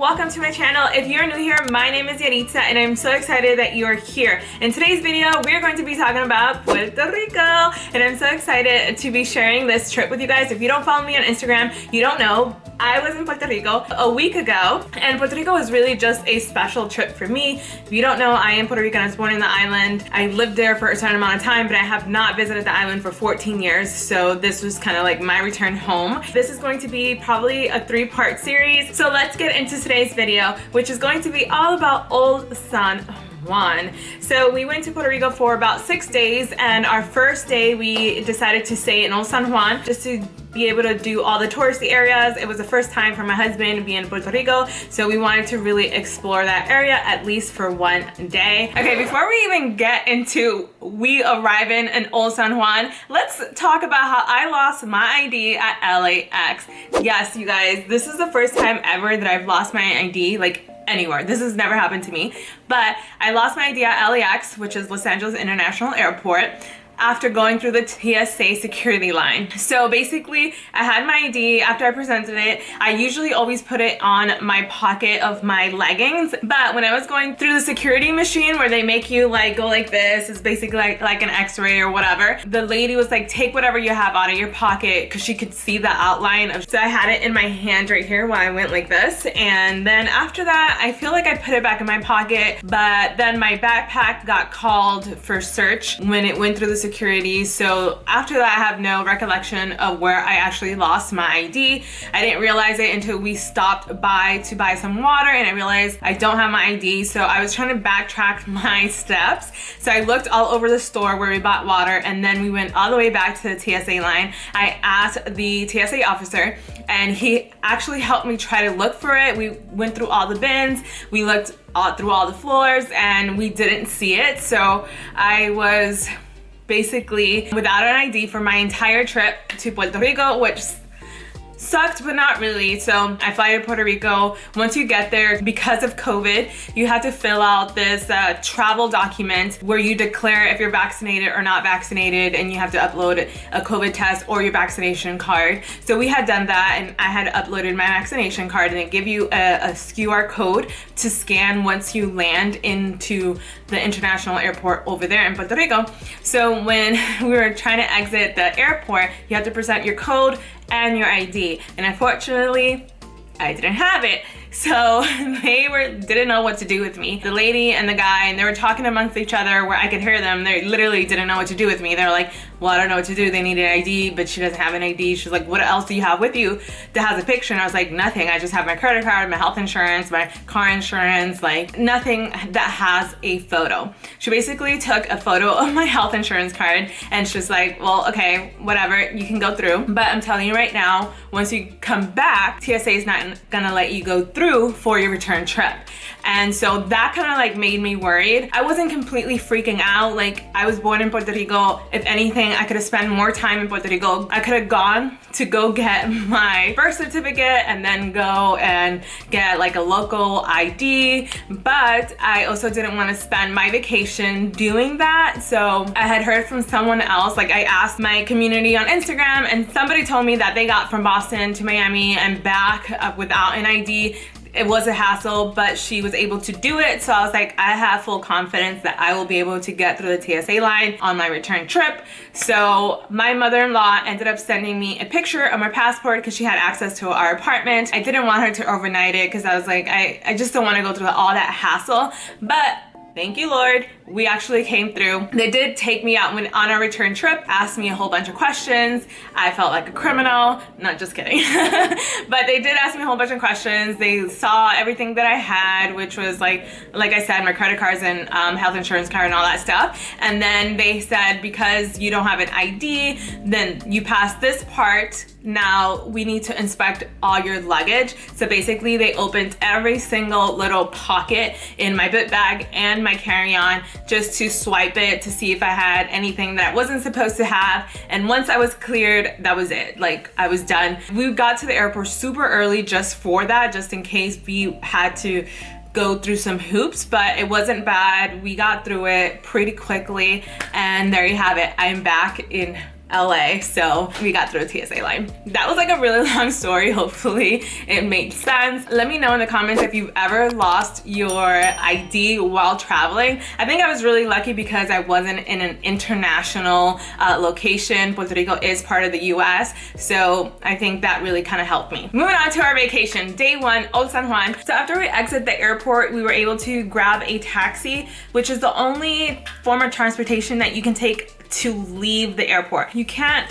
welcome to my channel. If you're new here, my name is Yaritza and I'm so excited that you're here. In today's video, we're going to be talking about Puerto Rico and I'm so excited to be sharing this trip with you guys. If you don't follow me on Instagram, you don't know, I was in Puerto Rico a week ago and Puerto Rico was really just a special trip for me. If you don't know, I am Puerto Rican. I was born in the island. I lived there for a certain amount of time, but I have not visited the island for 14 years. So this was kind of like my return home. This is going to be probably a 3-part series. So let's get into today's video, which is going to be all about Old San Juan. So we went to Puerto Rico for about 6 days, and our first day we decided to stay in Old San Juan just to be able to do all the touristy areas. It was the first time for my husband being in Puerto Rico, so we wanted to really explore that area at least for one day. Okay, before we even get into we arriving in Old San Juan, let's talk about how I lost my ID at LAX. Yes, you guys, this is the first time ever that I've lost my ID, like anywhere. This has never happened to me, but I lost my ID at LAX, which is Los Angeles International Airport, after going through the TSA security line. So basically, I had my ID. After I presented it, I usually always put it on my pocket of my leggings, but when I was going through the security machine where they make you like go like this, it's basically like an x-ray or whatever, the lady was like, take whatever you have out of your pocket, because she could see the outline of, so I had it in my hand right here while I went like this, and then after that I feel like I put it back in my pocket, but then my backpack got called for search when it went through the security. So after that, I have no recollection of where I actually lost my ID. I didn't realize it until we stopped by to buy some water, and I realized I don't have my ID. So I was trying to backtrack my steps. So I looked all over the store where we bought water, and then we went all the way back to the TSA line. I asked the TSA officer, and he actually helped me try to look for it. We went through all the bins, we looked through all the floors, and we didn't see it. So I was basically without an ID for my entire trip to Puerto Rico, which sucked, but not really. So I fly to Puerto Rico. Once you get there, because of COVID, you have to fill out this travel document where you declare if you're vaccinated or not vaccinated, and you have to upload a COVID test or your vaccination card. So we had done that, and I had uploaded my vaccination card, and they give you a QR code to scan once you land into the international airport over there in Puerto Rico. So when we were trying to exit the airport, you have to present your code and your ID, and unfortunately I didn't have it. So they didn't know what to do with me. The lady and the guy, and they were talking amongst each other where I could hear them. They literally didn't know what to do with me. They were like, well, I don't know what to do. They need an ID, but she doesn't have an ID. She's like, what else do you have with you that has a picture? And I was like, nothing. I just have my credit card, my health insurance, my car insurance, like nothing that has a photo. She basically took a photo of my health insurance card, and she's like, well, okay, whatever, you can go through. But I'm telling you right now, once you come back, TSA is not gonna let you go through for your return trip. And so that kind of like made me worried. I wasn't completely freaking out. Like, I was born in Puerto Rico. If anything, I could have spent more time in Puerto Rico. I could have gone to go get my birth certificate and then go and get like a local ID. But I also didn't want to spend my vacation doing that. So I had heard from someone else, like I asked my community on Instagram, and somebody told me that they got from Boston to Miami and back without an ID. It was a hassle, but she was able to do it. So I was like, I have full confidence that I will be able to get through the TSA line on my return trip. So my mother-in-law ended up sending me a picture of my passport because she had access to our apartment. I didn't want her to overnight it because I was like, I just don't want to go through all that hassle. But thank you, Lord, we actually came through. They did take me out on our return trip, asked me a whole bunch of questions. I felt like a criminal, not just kidding. But they did ask me a whole bunch of questions. They saw everything that I had, which was like I said, my credit cards and health insurance card and all that stuff. And then they said, because you don't have an ID, then you pass this part. Now we need to inspect all your luggage. So basically they opened every single little pocket in my book bag and my carry-on just to swipe it to see if I had anything that I wasn't supposed to have. And once I was cleared, that was it. Like, I was done. We got to the airport super early just for that, just in case we had to go through some hoops, but it wasn't bad. We got through it pretty quickly, and there you have it. I'm back in LA, so we got through a TSA line. That was like a really long story. Hopefully it made sense. Let me know in the comments if you've ever lost your ID while traveling. I think I was really lucky because I wasn't in an international location. Puerto Rico is part of the US, so I think that really kind of helped me. Moving on to our vacation, day 1, Old San Juan. So after we exit the airport, we were able to grab a taxi, which is the only form of transportation that you can take to leave the airport. You can't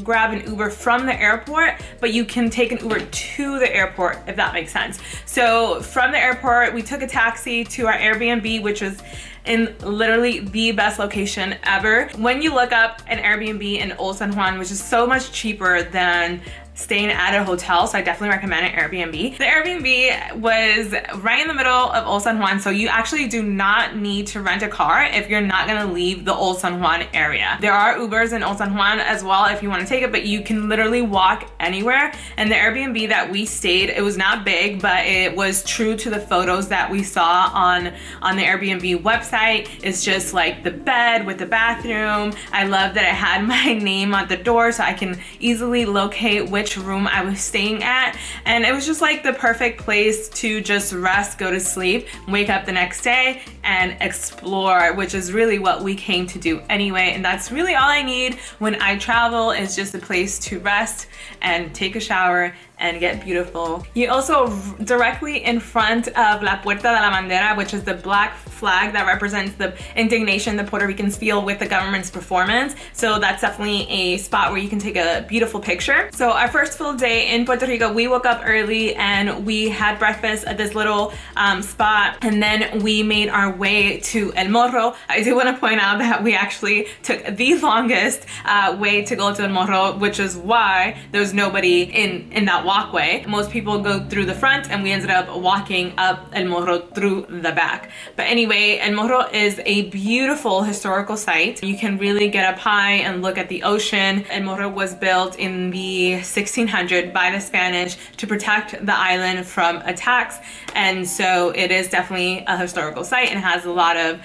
grab an Uber from the airport, but you can take an Uber to the airport, if that makes sense. So from the airport, we took a taxi to our Airbnb, which was in literally the best location ever. When you look up an Airbnb in Old San Juan, which is so much cheaper than staying at a hotel, so I definitely recommend an Airbnb. The Airbnb was right in the middle of Old San Juan, so you actually do not need to rent a car if you're not gonna leave the Old San Juan area. There are Ubers in Old San Juan as well if you want to take it, but you can literally walk anywhere. And the Airbnb that we stayed, it was not big, but it was true to the photos that we saw on the Airbnb website. It's just like the bed with the bathroom. I love that it had my name on the door so I can easily locate which room I was staying at, and it was just like the perfect place to just rest, go to sleep, wake up the next day and explore, which is really what we came to do anyway. And that's really all I need when I travel, is just a place to rest and take a shower and get beautiful. You also directly in front of La Puerta de la Bandera, which is the black flag that represents the indignation the Puerto Ricans feel with the government's performance. So that's definitely a spot where you can take a beautiful picture. So our first full day in Puerto Rico, we woke up early and we had breakfast at this little spot, and then we made our way to El Morro. I do want to point out that we actually took the longest way to go to El Morro, which is why there was nobody in that walkway. Most people go through the front, and we ended up walking up El Morro through the back. But anyway, El Morro is a beautiful historical site. You can really get up high and look at the ocean. El Morro was built in the 1600s by the Spanish to protect the island from attacks, and so it is definitely a historical site and has a lot of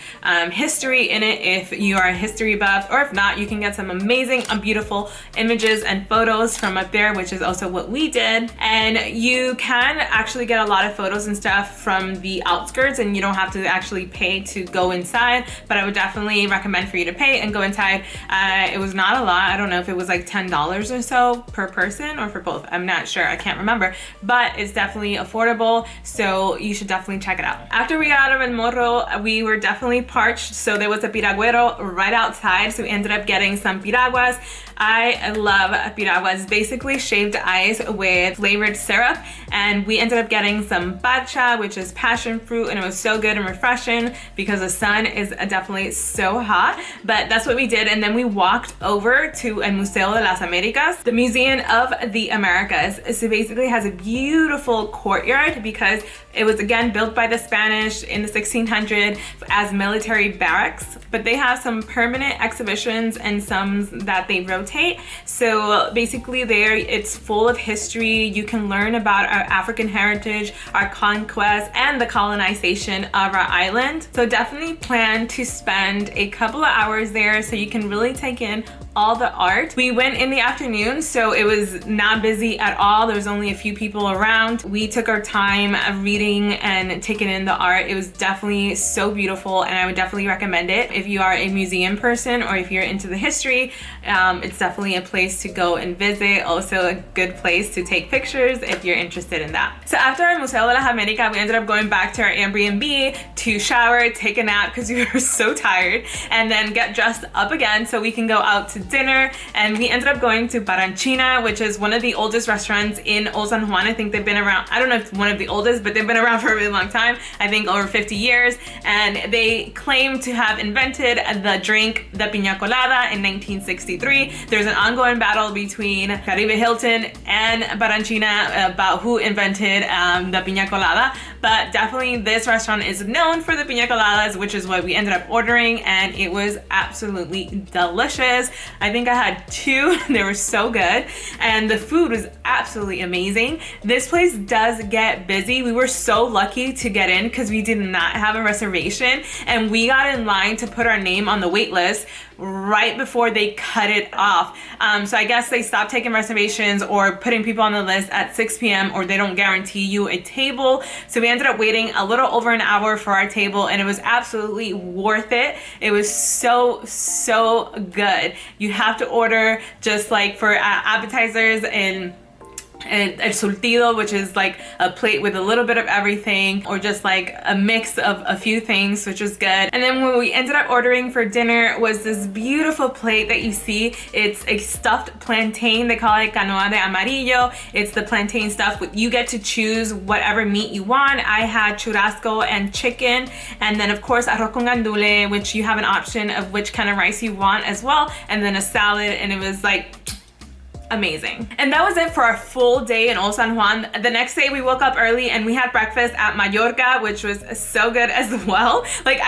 history in it if you are a history buff, or if not, you can get some amazing and beautiful images and photos from up there, which is also what we did. And you can actually get a lot of photos and stuff from the outskirts, and you don't have to actually pay to go inside, but I would definitely recommend for you to pay and go inside. It was not a lot. I don't know if it was like $10 or so per person or for both. I'm not sure, I can't remember, but it's definitely affordable, so you should definitely check it out. After we got out of El Morro, we were definitely parched, so there was a piragüero right outside, so we ended up getting some piraguas. I love piraguas, basically shaved ice with flavored syrup, and we ended up getting some bacha, which is passion fruit, and it was so good and refreshing because the sun is definitely so hot. But that's what we did, and then we walked over to El Museo de las Americas, the Museum of the Americas. So basically it has a beautiful courtyard because it was again built by the Spanish in the 1600s as military barracks, but they have some permanent exhibitions and some that they rotate. So basically there it's full of history. You can learn about our African heritage, our conquest, and the colonization of our island. So definitely plan to spend a couple of hours there so you can really take in all the art. We went in the afternoon, so it was not busy at all. There was only a few people around. We took our time reading and taking in the art. It was definitely so beautiful, and I would definitely recommend it. If you are a museum person or if you're into the history, it's definitely a place to go and visit. Also a good place to take pictures if you're interested in that. So after our Museo de las Americas, we ended up going back to our Airbnb to shower, take a nap because we were so tired, and then get dressed up again so we can go out to dinner. And we ended up going to Baranchina, which is one of the oldest restaurants in Old San Juan. I think they've been around, I don't know if it's one of the oldest, but they've been around for a really long time. I think over 50 years. And they claim to have invented the drink, the piña colada, in 1963. There's an ongoing battle between Caribe Hilton and Baranchina about who invented the piña colada. but definitely this restaurant is known for the piña coladas, which is what we ended up ordering, and it was absolutely delicious. I think I had 2. They were so good, and the food was absolutely amazing. This place does get busy. We were so lucky to get in because we did not have a reservation, and we got in line to put our name on the wait list right before they cut it off. So I guess they stopped taking reservations or putting people on the list at 6 p.m. or they don't guarantee you a table. So we ended up waiting a little over an hour for our table, and it was absolutely worth it. It was so good. You have to order just like for appetizers and el surtido, which is like a plate with a little bit of everything, or just like a mix of a few things, which was good. And then what we ended up ordering for dinner was this beautiful plate that you see. It's a stuffed plantain. They call it canoa de amarillo. It's the plantain stuff. You get to choose whatever meat you want. I had churrasco and chicken, and then of course arroz con gandule, which you have an option of which kind of rice you want as well, and then a salad, and it was like amazing. And that was it for our full day in Old San Juan. The next day we woke up early and we had breakfast at Mallorca, which was so good as well. Like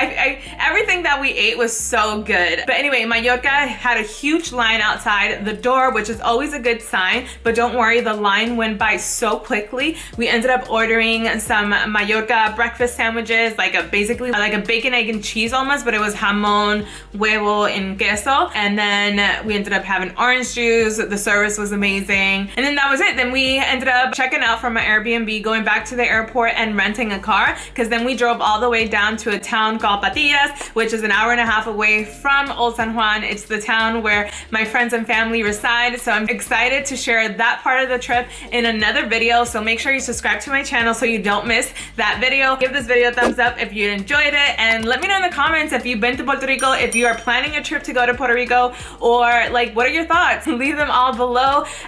everything that we ate was so good. But anyway, Mallorca had a huge line outside the door, which is always a good sign, but don't worry, the line went by so quickly. We ended up ordering some Mallorca breakfast sandwiches, basically like a bacon, egg, and cheese almost, but it was jamon, huevo, and queso. And then we ended up having orange juice. The service was amazing, and then that was it. Then we ended up checking out from our Airbnb, going back to the airport and renting a car, because then we drove all the way down to a town called Patillas, which is an hour and a half away from Old San Juan. It's the town where my friends and family reside, so I'm excited to share that part of the trip in another video. So make sure you subscribe to my channel so you don't miss that video. Give this video a thumbs up if you enjoyed it, and let me know in the comments if you've been to Puerto Rico, if you are planning a trip to go to Puerto Rico, or like what are your thoughts. Leave them all below.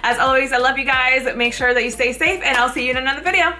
As always, I love you guys. Make sure that you stay safe, and I'll see you in another video.